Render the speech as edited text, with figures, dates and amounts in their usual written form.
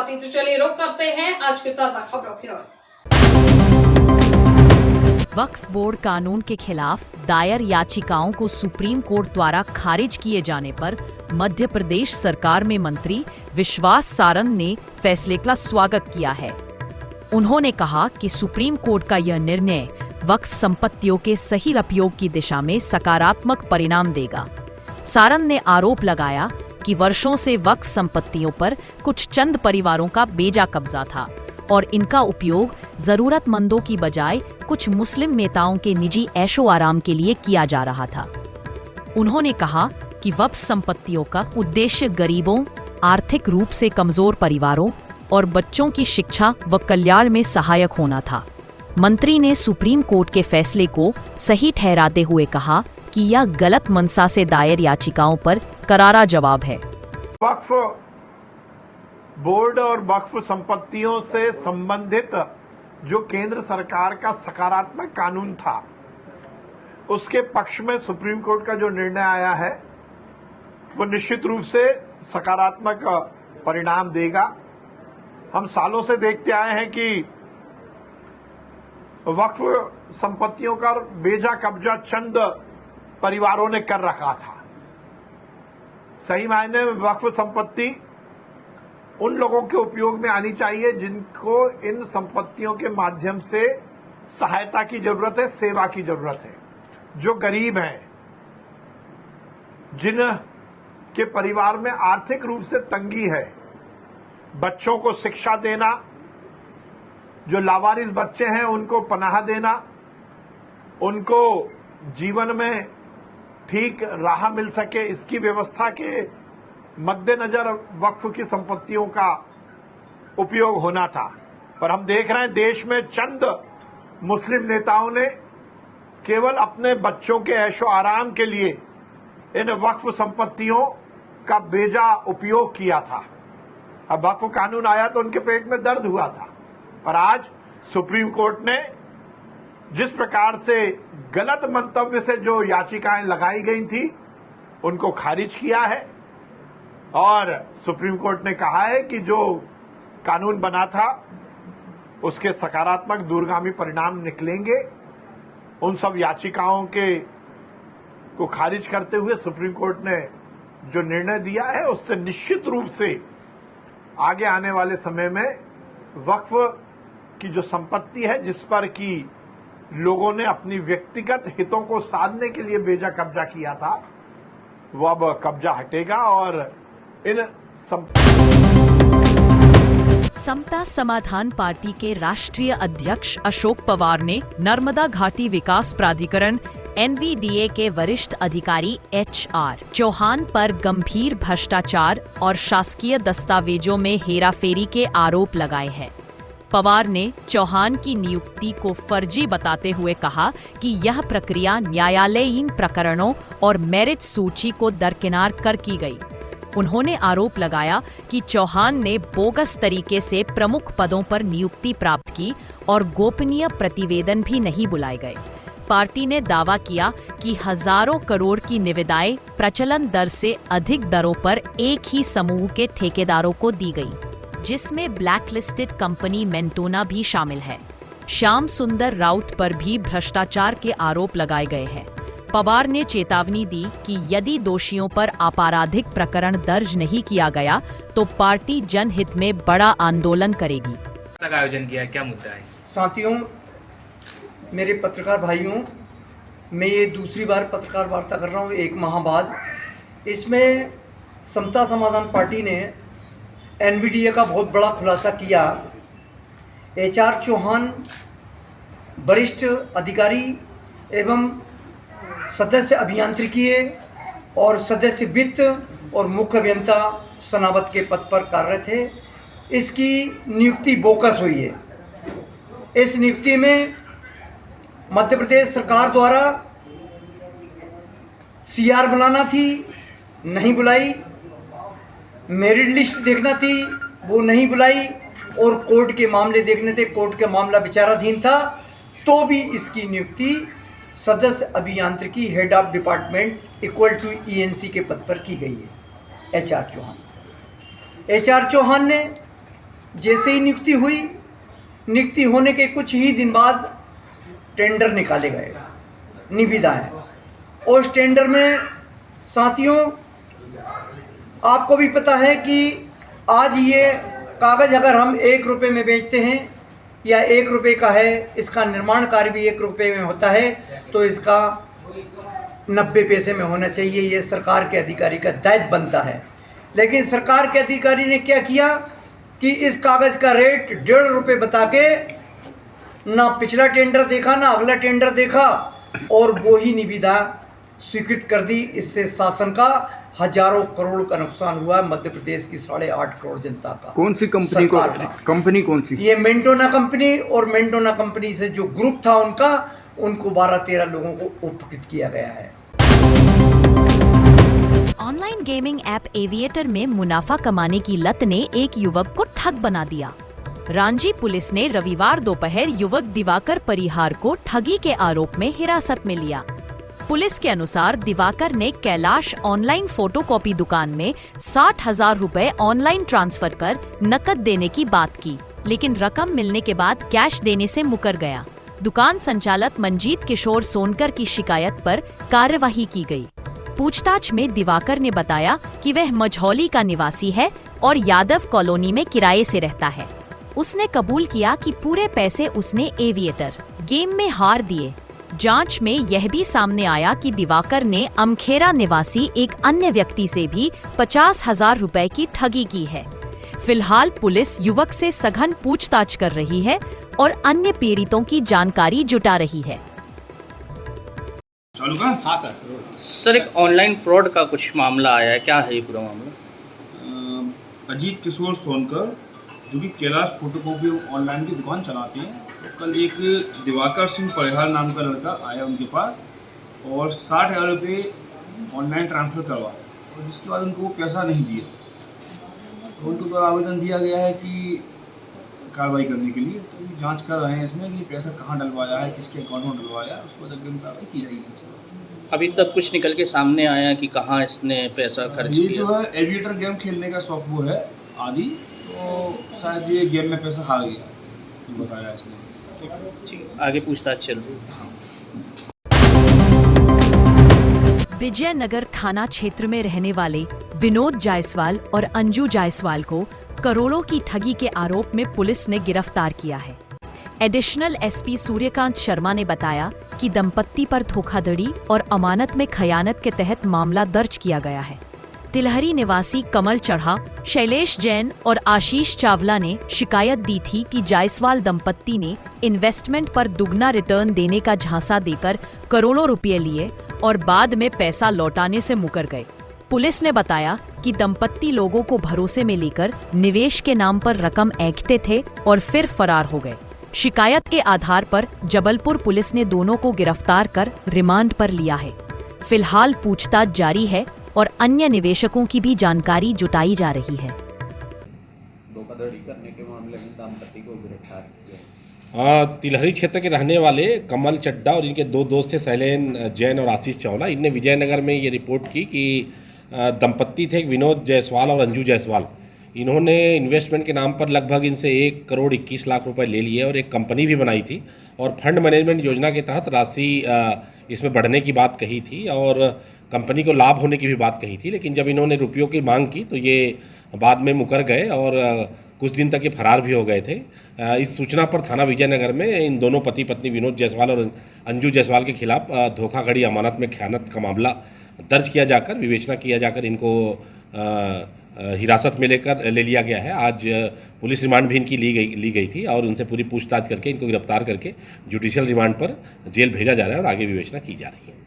साथ ही तो चलिए रुख करते हैं आज की ताजा खबरों की ओर। वक्फ बोर्ड कानून के खिलाफ दायर याचिकाओं को सुप्रीम कोर्ट द्वारा खारिज किए जाने पर मध्य प्रदेश सरकार में मंत्री विश्वास सारंग ने फैसले का स्वागत किया है। उन्होंने कहा कि सुप्रीम कोर्ट का यह निर्णय वक्फ संपत्तियों के सही उपयोग की दिशा में सकारात्मक परिणाम देगा। सारंग ने आरोप लगाया कि वर्षों से वक्फ संपत्तियों पर कुछ चंद परिवारों का बेजा कब्जा था और इनका उपयोग जरूरतमंदों की बजाय कुछ मुस्लिम नेताओं के निजी ऐशो आराम के लिए किया जा रहा था। उन्होंने कहा कि वक्फ संपत्तियों का उद्देश्य गरीबों, आर्थिक रूप से कमजोर परिवारों और बच्चों की शिक्षा व कल्याण में सहायक होना था। मंत्री ने सुप्रीम कोर्ट के फैसले को सही ठहराते हुए कहा कि यह गलत मंशा से दायर याचिकाओं पर करारा जवाब है। वक्फ बोर्ड और वक्फ संपत्तियों से संबंधित जो केंद्र सरकार का सकारात्मक कानून था, उसके पक्ष में सुप्रीम कोर्ट का जो निर्णय आया है वो निश्चित रूप से सकारात्मक परिणाम देगा। हम सालों से देखते आए हैं कि वक्फ संपत्तियों का बेजा कब्जा चंद परिवारों ने कर रखा था। सही मायने में वक्फ संपत्ति उन लोगों के उपयोग में आनी चाहिए जिनको इन संपत्तियों के माध्यम से सहायता की जरूरत है, सेवा की जरूरत है, जो गरीब हैं, जिन के परिवार में आर्थिक रूप से तंगी है, बच्चों को शिक्षा देना, जो लावारिस बच्चे हैं उनको पनाह देना, उनको जीवन में ठीक राह मिल सके, इसकी व्यवस्था के मद्देनजर वक्फ की संपत्तियों का उपयोग होना था। पर हम देख रहे हैं देश में चंद मुस्लिम नेताओं ने केवल अपने बच्चों के ऐशो आराम के लिए इन वक्फ संपत्तियों का बेजा उपयोग किया था। अब वक्फ कानून आया तो उनके पेट में दर्द हुआ था, पर आज सुप्रीम कोर्ट ने जिस प्रकार से गलत मंतव्य से जो याचिकाएं लगाई गई थी उनको खारिज किया है और सुप्रीम कोर्ट ने कहा है कि जो कानून बना था उसके सकारात्मक दूरगामी परिणाम निकलेंगे। उन सब याचिकाओं को खारिज करते हुए सुप्रीम कोर्ट ने जो निर्णय दिया है उससे निश्चित रूप से आगे आने वाले समय में वक्फ की जो संपत्ति है जिस पर कि लोगों ने अपनी व्यक्तिगत हितों को साधने के लिए बेजा कब्जा किया था, वो अब कब्जा हटेगा और इन समता समाधान पार्टी के राष्ट्रीय अध्यक्ष अशोक पवार ने नर्मदा घाटी विकास प्राधिकरण NVDA के वरिष्ठ अधिकारी HR चौहान पर गंभीर भ्रष्टाचार और शासकीय दस्तावेजों में हेराफेरी के आरोप लगाए हैं। पवार ने चौहान की नियुक्ति को फर्जी बताते हुए कहा कि यह प्रक्रिया न्यायालयीन प्रकरणों और मेरिट सूची को दरकिनार कर की गई। उन्होंने आरोप लगाया कि चौहान ने बोगस तरीके से प्रमुख पदों पर नियुक्ति प्राप्त की और गोपनीय प्रतिवेदन भी नहीं बुलाए गए। पार्टी ने दावा किया कि हजारों करोड़ की निविदाएं प्रचलन दर से अधिक दरों पर एक ही समूह के ठेकेदारों को दी गई, जिसमें ब्लैकलिस्टेड कंपनी मेंटोना भी शामिल है। श्याम सुंदर राउत पर भी भ्रष्टाचार के आरोप लगाए गए हैं। पवार ने चेतावनी दी कि यदि दोषियों पर आपराधिक प्रकरण दर्ज नहीं किया गया तो पार्टी जनहित में बड़ा आंदोलन करेगी। आयोजन किया, क्या मुद्दा है? साथियों, मेरे पत्रकार भाइयों, मैं ये दूसरी बार पत्रकार वार्ता कर रहा हूँ 1 माह बाद। इसमें समता समाधान पार्टी ने NVDA का बहुत बड़ा खुलासा किया। HR चौहान वरिष्ठ अधिकारी एवं सदस्य अभियांत्रिकीय और सदस्य वित्त और मुख्य अभियंता सनावत के पद पर कार्यरत थे। इसकी नियुक्ति बोकस हुई है। इस नियुक्ति में मध्य प्रदेश सरकार द्वारा CR बुलाना थी, नहीं बुलाई। मेरिट लिस्ट देखना थी, वो नहीं बुलाई। और कोर्ट के मामले देखने थे, कोर्ट का मामला विचाराधीन था, तो भी इसकी नियुक्ति सदस्य अभियांत्रिकी head of department equal to ENC के पद पर की गई है। HR चौहान ने जैसे ही नियुक्ति होने के कुछ ही दिन बाद टेंडर निकाले गए, निविदाएं। और उस टेंडर में साथियों आपको भी पता है कि आज ये कागज़ अगर हम 1 रुपये में बेचते हैं या 1 रुपये का है, इसका निर्माण कार्य भी 1 रुपये में होता है, तो इसका 90 पैसे में होना चाहिए। ये सरकार के अधिकारी का दायित्व बनता है। लेकिन सरकार के अधिकारी ने क्या किया कि इस कागज़ का रेट 1.5 रुपये बता के ना पिछला टेंडर देखा ना अगला टेंडर देखा और वो ही निविदा स्वीकृत कर दी। इससे शासन का हजारों करोड़ का नुकसान हुआ, मध्य प्रदेश की 8.5 करोड़ जनता का। कौन सी कंपनी को, कंपनी कौन सी? ये मेंडोना कंपनी, और मेंडोना कंपनी से जो ग्रुप था उनको 12-13 लोगों को उपकृत किया गया है। ऑनलाइन गेमिंग ऐप एविएटर में मुनाफा कमाने की लत ने एक युवक को ठग बना दिया। रांची पुलिस ने रविवार दोपहर युवक दिवाकर परिहार को ठगी के आरोप में हिरासत में लिया। पुलिस के अनुसार दिवाकर ने कैलाश ऑनलाइन फोटोकॉपी दुकान में 60,000 रुपए ऑनलाइन ट्रांसफर कर नकद देने की बात की, लेकिन रकम मिलने के बाद कैश देने से मुकर गया। दुकान संचालक मंजीत किशोर सोनकर की शिकायत पर कार्यवाही की गई। पूछताछ में दिवाकर ने बताया कि वह मझौली का निवासी है और यादव कॉलोनी में किराए से रहता है। उसने कबूल किया कि पूरे पैसे उसने एविएटर गेम में हार दिए। जांच में यह भी सामने आया कि दिवाकर ने अमखेरा निवासी एक अन्य व्यक्ति से भी 50,000 रुपए की ठगी की है। फिलहाल पुलिस युवक से सघन पूछताछ कर रही है और अन्य पीड़ितों की जानकारी जुटा रही है। चालू का? हाँ सर। सर एक ऑनलाइन फ्रॉड का कुछ मामला आया है, क्या है ये पूरा मामला? अजीत किशोर सोनकर जो कि कैलाश फोटोकॉपी ऑनलाइन की दुकान चलाते हैं, तो कल एक दिवाकर सिंह परिहार नाम का लड़का आया उनके पास और 60,000 रुपये ऑनलाइन ट्रांसफ़र करवाया, और जिसके बाद उनको वो पैसा नहीं दिया। तो उनको द्वारा आवेदन दिया गया है कि कार्रवाई करने के लिए, तो ये जांच कर रहे हैं इसमें कि पैसा कहाँ डलवाया है, किसके अकाउंट में डलवाया है, उसको अग्रिम कार्रवाई की जाएगी। अभी तक कुछ निकल के सामने आया कि कहाँ इसने पैसा खर्च ये किया? जो है एविएटर गेम खेलने का शौक वो है आदि, तो शायद ये गेम में पैसा हार गया, जो बताया इसने। ठीक, आगे पूछताछ चल रही है। विजयनगर थाना क्षेत्र में रहने वाले विनोद जायसवाल और अंजू जायसवाल को करोड़ों की ठगी के आरोप में पुलिस ने गिरफ्तार किया है। एडिशनल एसपी सूर्यकांत शर्मा ने बताया कि दंपत्ति पर धोखाधड़ी और अमानत में खयानत के तहत मामला दर्ज किया गया है। तिलहरी निवासी कमल चढ़ा, शैलेश जैन और आशीष चावला ने शिकायत दी थी कि जायसवाल दंपत्ति ने इन्वेस्टमेंट पर दुगना रिटर्न देने का झांसा देकर करोड़ों रुपये लिए और बाद में पैसा लौटाने से मुकर गए। पुलिस ने बताया कि दंपत्ति लोगों को भरोसे में लेकर निवेश के नाम पर रकम ऐंठते थे और फिर फरार हो गए। शिकायत के आधार पर जबलपुर पुलिस ने दोनों को गिरफ्तार कर रिमांड पर लिया है। फिलहाल पूछताछ जारी है और अन्य निवेशकों की भी जानकारी जुटाई जा रही है। धोखाधड़ी करने के मामले में दंपति को गिरफ्तार किया। तिलहरी क्षेत्र के रहने वाले कमल चड्डा और इनके 2 दोस्त थे, शैलेन जैन और आशीष चावला। इनने विजयनगर में ये रिपोर्ट की कि दंपत्ति थे विनोद जायसवाल और अंजू जायसवाल। इन्होंने इन्वेस्टमेंट के नाम पर लगभग इनसे 1 करोड़ 21 लाख रुपए ले लिए और एक कंपनी भी बनाई थी और फंड मैनेजमेंट योजना के तहत राशि इसमें बढ़ने की बात कही थी और कंपनी को लाभ होने की भी बात कही थी। लेकिन जब इन्होंने रुपयों की मांग की तो ये बाद में मुकर गए और कुछ दिन तक ये फरार भी हो गए थे। इस सूचना पर थाना विजयनगर में इन दोनों पति पत्नी विनोद जायसवाल और अंजू जायसवाल के खिलाफ धोखाधड़ी अमानत में खयानत का मामला दर्ज किया जाकर विवेचना किया जाकर इनको हिरासत में ले लिया गया है। आज पुलिस रिमांड भी इनकी ली गई थी और उनसे पूरी पूछताछ करके इनको गिरफ्तार करके जुडिशियल रिमांड पर जेल भेजा जा रहा है और आगे विवेचना की जा रही है।